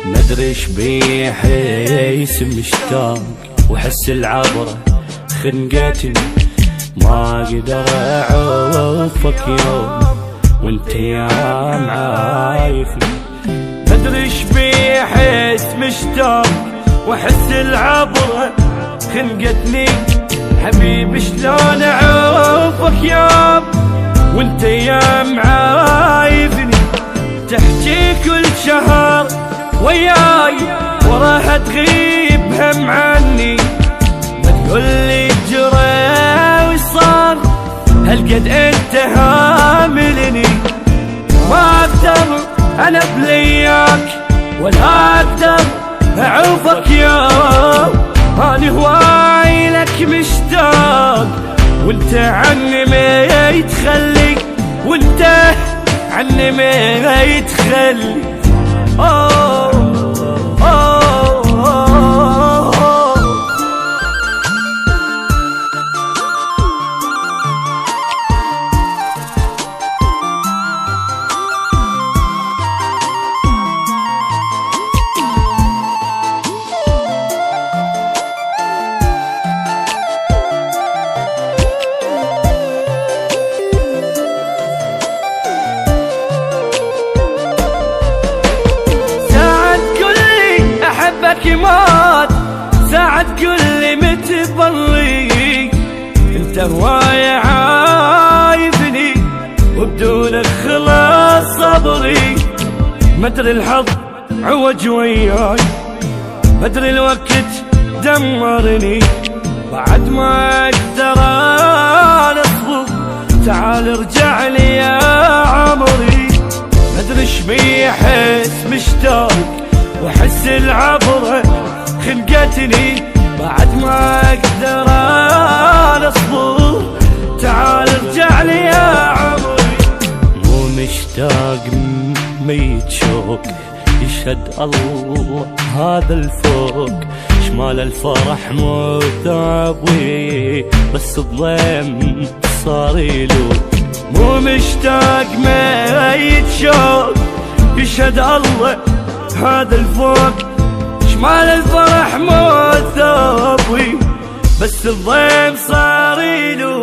مدري ايش بيه حيس مشتاق وحس العبرة خنقتني، ما اقدر اعوفك يوم وانت يا معايفني. مدري ايش بيه حيس مشتاق واحس العبرة خنقتني، حبيبي شلون اعوفك يوم وانت يا معايفني. تحكي كل شهر وياي وراها تغيب هم عني، بتقولي جرى وصار هالقد انت هاملني. ما اقدر انا بلياك ولا اقدر اعوفك يوم، انا هواي لك مشتاق وانت عني ما يتخلي، وانت عني ما يتخلي. مات ساعد كل متبري، انت هواي عايفني وبدونك خلاص صبري. مدري الحظ عوج وياي، مدري الوقت دمرني، بعد ما اقدر اصبر تعال ارجع لي يا عمري. مدري ايش بي احس مشتاق واحس العبرة خنقتني، بعد ما اقدر اصبر تعال ارجع لي يا عمري. مو مشتاق ميت شوق يشهد الله هذا الفوق، شمال الفرح متعبي بس الضيم صار يلوق. مو مشتاق ميت شوق يشهد الله هذا الفوق، شمال الفرح مو ثوبي بس الضيم صار يلوق.